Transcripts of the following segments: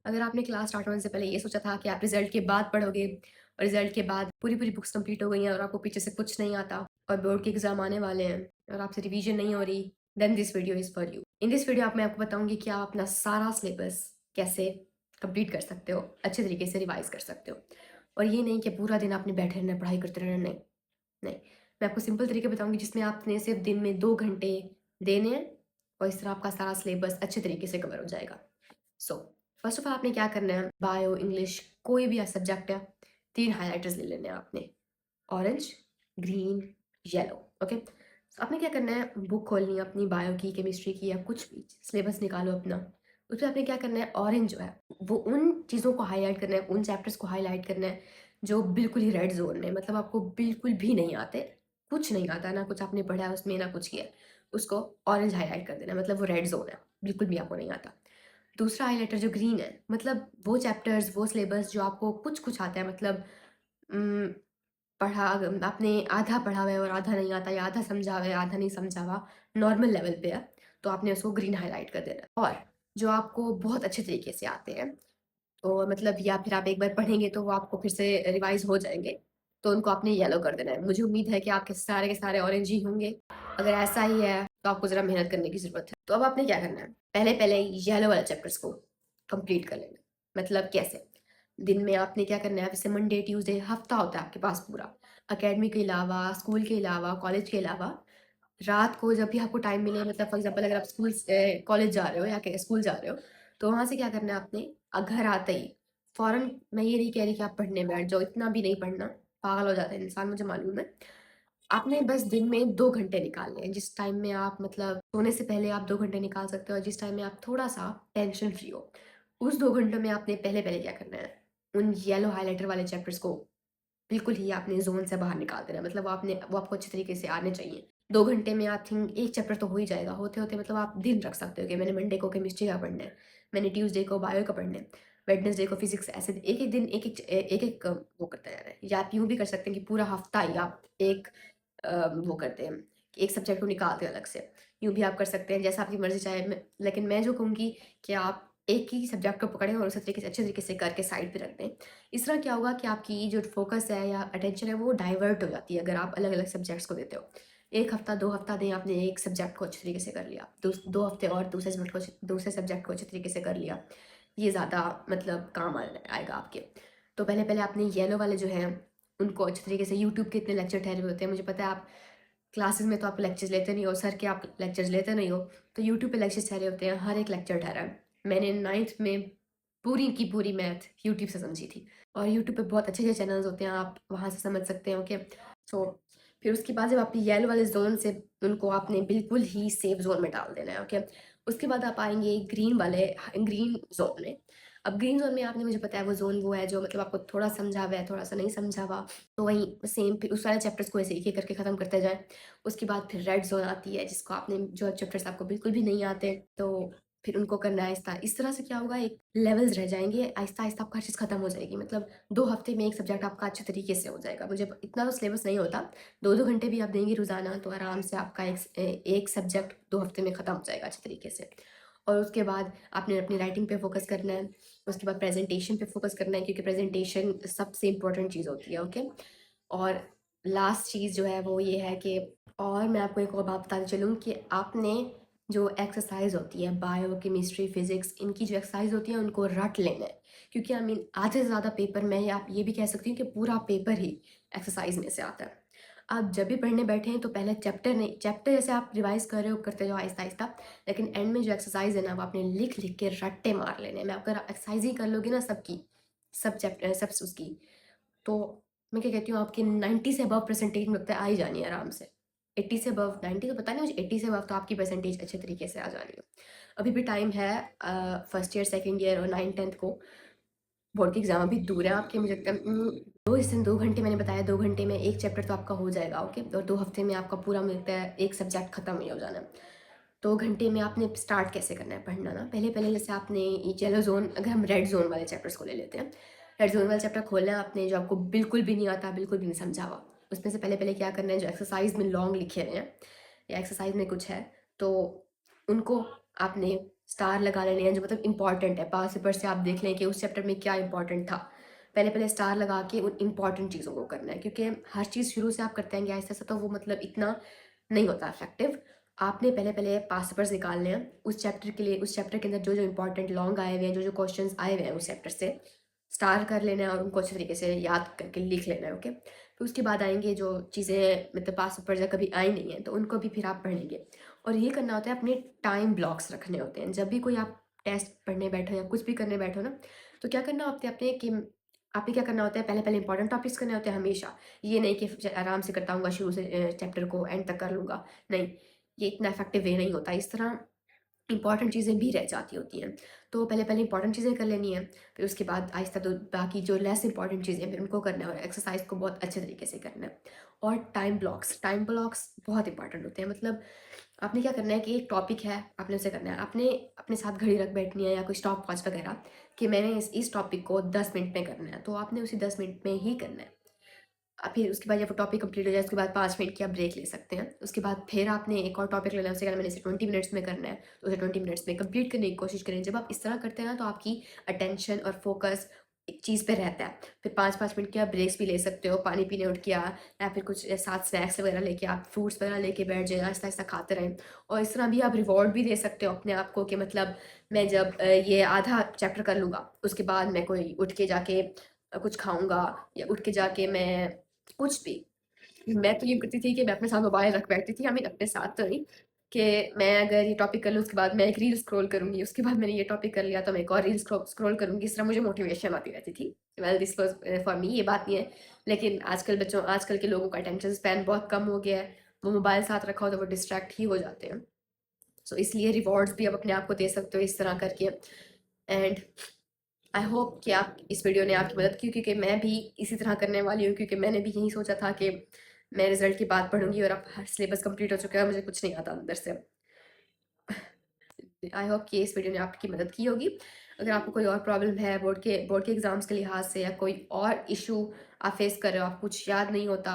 अगर आपने class start होने से पहले ये सोचा था कि आप रिजल्ट के बाद पढ़ोगे और रिजल्ट के बाद पूरी पूरी बुक्स कंप्लीट हो गई हैं और आपको पीछे से कुछ नहीं आता और बोर्ड के एग्जाम आने वाले हैं और आपसे रिवीजन नहीं हो रही, then this video is for you. In this video मैं आपको बताऊंगी कि आप अपना सारा सिलेबस कैसे कंप्लीट कर सकते हो, अच्छे तरीके से रिवाइज कर सकते हो। और ये नहीं कि पूरा दिन आपने बैठे रहना, पढ़ाई करते रहना, नहीं नहीं। मैं आपको सिंपल तरीके बताऊंगी जिसमें आपने सिर्फ दिन में 2 घंटे देने हैं और इस तरह आपका सारा सिलेबस अच्छे तरीके से कवर हो जाएगा। सो फर्स्ट ऑफ ऑल आपने क्या करना है, बायो, इंग्लिश, कोई भी सब्जेक्ट है, 3 हाइलाइटर्स ले लेने हैं आपने, ऑरेंज, ग्रीन, येलो। ओके, तो आपने क्या करना है, बुक खोलनी है अपनी बायो की, केमिस्ट्री की, या कुछ भी सिलेबस निकालो अपना। उसमें आपने क्या करना है, ऑरेंज जो है वो उन चीज़ों को हाईलाइट करना है, उन चैप्टर्स को हाईलाइट करना है जो बिल्कुल ही रेड जोन में, मतलब आपको बिल्कुल भी नहीं आते, कुछ नहीं आता, ना कुछ आपने पढ़ा है उसमें ना कुछ किया है, उसको ऑरेंज हाईलाइट कर देना, मतलब वो रेड जोन है, बिल्कुल भी आपको नहीं आता। दूसरा हाइलाइटर जो ग्रीन है, मतलब वो चैप्टर्स, वो सिलेबस जो आपको कुछ कुछ आता है, मतलब उम, पढ़ा आपने आधा पढ़ा हुआ है और आधा नहीं आता, या आधा समझा हुआ है आधा नहीं समझा हुआ, नॉर्मल लेवल पे है, तो आपने उसको ग्रीन हाईलाइट कर देना है। और जो आपको बहुत अच्छे तरीके से आते हैं, तो मतलब या फिर आप एक बार पढ़ेंगे तो वो आपको फिर से रिवाइज हो जाएंगे, तो उनको आपने येलो कर देना है। मुझे उम्मीद है कि आपके सारे के सारे ऑरेंज ही होंगे। अगर ऐसा ही है तो आपको ज़रा मेहनत करने की ज़रूरत है। तो अब आपने क्या करना है, पहले पहले येलो वाले चैप्टर्स को कंप्लीट कर लेना। मतलब कैसे, दिन में आपने क्या करना है, जैसे मंडे ट्यूसडे हफ्ता होता है आपके पास पूरा, अकेडमी के अलावा, स्कूल के अलावा, कॉलेज के अलावा, रात को जब भी आपको टाइम मिले, मतलब फॉर एग्जांपल अगर आप स्कूल कॉलेज जा रहे हो या स्कूल जा रहे हो, तो वहाँ से क्या करना है आपने, घर आते ही फ़ौरन, मैं ये नहीं कह रही कि आप पढ़ने बैठ जाओ, इतना भी नहीं पढ़ना, पागल हो जाता है इंसान, मुझे मालूम है। आपने बस दिन में 2 घंटे निकालने हैं, जिस टाइम में आप मतलब सोने से पहले आप 2 घंटे निकाल सकते हो, और जिस टाइम में आप थोड़ा सा टेंशन फ्री हो, उस 2 घंटों में आपने पहले पहले क्या करना है, उन येलो हाईलाइटर वाले चैप्टर्स को बिल्कुल ही आपने ज़ोन से बाहर निकाल देना है, मतलब वो आपको अच्छे तरीके से आने चाहिए। 2 घंटे में आई थिंक 1 चैप्टर तो हो ही जाएगा, होते-होते मतलब आप दिन रख सकते हो कि मैंने मंडे को केमिस्ट्री का पढ़ना है, मैंने ट्यूसडे को बायो का पढ़ना है, वेडनेसडे को फिज़िक्स, ऐसे एक-एक दिन एक-एक वो करते जाना है। या आप यूँ भी कर सकते हैं कि पूरा हफ्ता ही आप एक वो करते हैं कि एक सब्जेक्ट को निकालते हैं अलग से। यूँ भी आप कर सकते हैं, जैसा आपकी मर्ज़ी चाहे। लेकिन मैं जो कहूँगी कि आप एक ही सब्जेक्ट को पकड़ें और उसी तरीके से अच्छे तरीके से करके साइड पे रख दें। इस तरह क्या होगा कि आपकी जो फ़ोकस है या अटेंशन है वो डाइवर्ट हो जाती है अगर आप अलग-अलग सब्जेक्ट्स को देते हो। 1 हफ़्ता 2 हफ़्ता दें, आपने एक सब्जेक्ट को अच्छे तरीके से कर लिया। 2 हफ़्ते और दूसरे सब्जेक्ट को अच्छे तरीके से कर लिया। ये ज़्यादा मतलब काम आएगा आपके। तो पहले-पहले आपने येलो वाले जो हैं उनको अच्छे तरीके से, यूट्यूब के इतने लेक्चर ठहरे हुए होते हैं, मुझे पता है आप क्लासेस में तो आप लेक्चर्स लेते नहीं हो, सर के आप लेक्चर्स लेते नहीं हो, तो यूट्यूब पे लेक्चर्स ठहरे होते हैं, हर एक लेक्चर ठहरा है। मैंने 9th में पूरी की पूरी मैथ यूट्यूब से समझी थी, और यूट्यूब पे बहुत अच्छे-अच्छे चैनल्स होते हैं, आप वहाँ से समझ सकते हैं। ओके, सो फिर उसके बाद जब आप येलो वाले ज़ोन से, उनको आपने बिल्कुल ही सेफ ज़ोन में डाल देना है। ओके, उसके बाद आप आएँगे ग्रीन ज़ोन में। अब ग्रीन ज़ोन में आपने, मुझे पता है वो ज़ोन वो है जो मतलब आपको थोड़ा समझा हुआ है, थोड़ा-सा नहीं समझा हुआ, तो वहीं सेम फिर उस वाले चैप्टर्स को ऐसे एक-एक करके ख़त्म करते जाएँ। उसके बाद फिर रेड ज़ोन आती है, जिसको आपने, जो चैप्टर्स आपको बिल्कुल भी नहीं आते, तो फिर उनको करना है आहिस्ता। इस तरह से क्या होगा, एक लेवल्स रह जाएँगे, आहिस्ता-आहिस्ता आपका हर चीज़ खत्म हो जाएगी। मतलब 2 हफ्ते में एक सब्जेक्ट आपका अच्छे तरीके से हो जाएगा। मुझे इतना तो सिलेबस नहीं होता, 2-2 घंटे भी आप देंगे रोज़ाना तो आराम से आपका एक सब्जेक्ट 2 हफ्ते में खत्म हो जाएगा अच्छे तरीके से। और उसके बाद आपने अपनी राइटिंग पे फ़ोकस करना है, उसके बाद प्रेज़ेंटेशन पे फ़ोकस करना है, क्योंकि प्रेज़ेंटेशन सबसे इम्पोर्टेंट चीज़ होती है। ओके, और लास्ट चीज़ जो है वो ये है कि, और मैं आपको एक और बात बताती चलूँ कि आपने जो एक्सरसाइज होती है, बायो, केमिस्ट्री, फिज़िक्स, इनकी जो एक्सरसाइज होती है उनको रट लेना है, क्योंकि आई मीन आधे से ज़्यादा पेपर में, आप ये भी कह सकती हूँ कि पूरा पेपर ही एक्सरसाइज में से आता है। आप जब भी पढ़ने बैठे हैं तो पहले चैप्टर नहीं, चैप्टर जैसे आप रिवाइज कर रहे हो करते जाओ आहिस्ता आहिस्ता, लेकिन एंड में जो एक्सरसाइज है ना वो आपने लिख लिख के रट्टे मार लेने हैं। मैं अगर एक्सरसाइज ही कर लोगे ना सबकी, सब चैप्टर सब उसकी, तो मैं क्या कहती हूँ, आपकी 90 से अबव परसेंटेज मुझे लगता है आ ही जानी है आराम से। 80 से अबव, 90 तो पता नहीं मुझे, 80 से अबव तो आपकी परसेंटेज अच्छे तरीके से आ जानी है। अभी भी टाइम है, फर्स्ट ईयर, सेकंड ईयर और 9th-10th को बोर्ड के एग्ज़ाम अभी दूर है आपके, मुझे लगता है 2 घंटे मैंने बताया, 2 घंटे में एक चैप्टर तो आपका हो जाएगा। ओके, और 2 हफ्ते में आपका पूरा मिलता है एक सब्जेक्ट खत्म ही हो जाना है। 2 घंटे में आपने स्टार्ट कैसे करना है पढ़ना ना, पहले-पहले जैसे आपने ये येलो ज़ोन, अगर हम रेड ज़ोन वाले चैप्टर्स को ले लेते हैं, रेड ज़ोन वाला चैप्टर खोलना है आपने, जो आपको बिल्कुल भी नहीं आता, बिल्कुल भी नहीं समझा हुआ। उसमें से पहले-पहले क्या करना है, जो एक्सरसाइज़ में लॉन्ग लिखे हुए हैं या एक्सरसाइज़ में कुछ है, तो उनको आपने स्टार लगा लेने हैं जो मतलब इंपॉर्टेंट है, पास पेपर से आप देख लें कि उस चैप्टर में क्या इंपॉर्टेंट था। पहले पहले स्टार लगा के उन इंपॉर्टेंट चीज़ों को करना है, क्योंकि हर चीज़ शुरू से आप करते हैं आहिस्ता आहिस्ता, तो वो मतलब इतना नहीं होता इफेक्टिव। आपने पहले पहले पास पेपर्स निकालने हैं उस चैप्टर के लिए, उस चैप्टर के अंदर जो जो इंपॉर्टेंट लॉन्ग आए हुए हैं, जो जो क्वेश्चंस आए हुए हैं उस चैप्टर से स्टार कर लेना है और उनको अच्छे तरीके से याद करके लिख लेना है। ओके, फिर उसके बाद आएंगे जो चीज़ें मतलब पास पेपर जब कभी आई नहीं है तो उनको भी फिर आप पढ़ेंगे। और ये करना होता है, अपने टाइम ब्लॉक्स रखने होते हैं। जब भी कोई आप टेस्ट पढ़ने बैठो या कुछ भी करने बैठो ना, तो क्या करना होता है अपने कि आपने क्या करना होता है, पहले पहले इंपॉर्टेंट टॉपिक्स करने होते हैं हमेशा। ये नहीं कि आराम से करता हूँ शुरू से चैप्टर को एंड तक कर लूँगा, नहीं, ये इतना इफेक्टिव वे नहीं होता। इस तरह इंपॉर्टेंट चीज़ें भी रह जाती होती हैं। तो पहले पहले इंपॉर्टेंट चीज़ें कर लेनी है, फिर उसके बाद आहिस्ता तो बाकी जो लेस इंपॉर्टेंट चीज़ें हैं फिर उनको करना है, और एक्सरसाइज को बहुत अच्छे तरीके से करना है। और टाइम ब्लॉक्स बहुत इंपॉर्टेंट होते हैं। मतलब आपने क्या करना है कि एक टॉपिक है, आपने उसे करना है, आपने अपने साथ घड़ी रख बैठनी है या कोई स्टॉप वॉच वगैरह कि मैंने इस टॉपिक को 10 मिनट में करना है, तो आपने उसे 10 मिनट में ही करना है। फिर उसके बाद जब वो टॉपिक कंप्लीट हो जाए उसके बाद 5 मिनट की आप ब्रेक ले सकते हैं। उसके बाद फिर आपने एक और टॉपिक लेना है, उसे अगर मैंने इसे 20 मिनट्स में करना है तो उसे 20 मिनट्स में कंप्लीट करने की कोशिश करें। जब आप इस तरह करते हैं ना, तो आपकी अटेंशन और फोकस एक चीज़ पे रहता है। फिर 5-5 मिनट की आप ब्रेक्स भी ले सकते हो, पानी पीने उठ के या फिर कुछ साथ स्नैक्स वगैरह लेके आप फ्रूट्स वगैरह लेके बैठ जाए, आहिस्ता आहिस्ता खाते रहें। और इस तरह भी आप रिवॉर्ड भी दे सकते हो अपने आप को कि मतलब मैं जब ये आधा चैप्टर कर लूँगा उसके बाद मैं कोई उठ के जाके कुछ खाऊंगा, या उठ के जाके मैं कुछ भी। मैं तो ये करती थी कि मैं अपने साथ मोबाइल रख बैठती थी, हमें अपने साथ तो नहीं, कि मैं अगर ये टॉपिक कर लूँ उसके बाद मैं एक रील स्क्रॉल करूँगी, उसके बाद मैंने ये टॉपिक कर लिया तो मैं एक और रील स्क्रॉल करूँगी। इस तरह मुझे मोटिवेशन आती रहती थी। Well this was for me, ये बात नहीं है। लेकिन आजकल के लोगों का अटेंशन स्पैन बहुत कम हो गया है, वो मोबाइल साथ रखा हो तो वो डिस्ट्रैक्ट ही हो जाते हैं। सो इसलिए रिवॉर्ड्स भी आप अपने आप को दे सकते हो इस तरह करके। एंड आई होप कि आप इस वीडियो ने आपकी मदद की, क्योंकि मैं भी इसी तरह करने वाली हूँ, क्योंकि मैंने भी यही सोचा था कि मैं रिजल्ट की बात पढ़ूंगी और अब हर सिलेबस कंप्लीट हो चुका है, मुझे कुछ नहीं आता अंदर से। आई होप कि इस वीडियो ने आपकी मदद की होगी। अगर आपको कोई और प्रॉब्लम है बोर्ड के एग्जाम्स के लिहाज से, या कोई और इशू आप फेस कर रहे हो, आपको कुछ याद नहीं होता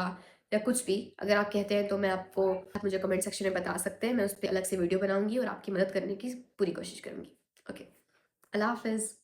या कुछ भी, अगर आप कहते हैं तो मैं आपको, आप मुझे कमेंट सेक्शन में बता सकते हैं, मैं उस पर अलग से वीडियो बनाऊंगी और आपकी मदद करने की पूरी कोशिश करूंगी। ओके, अल्लाह हाफिज़।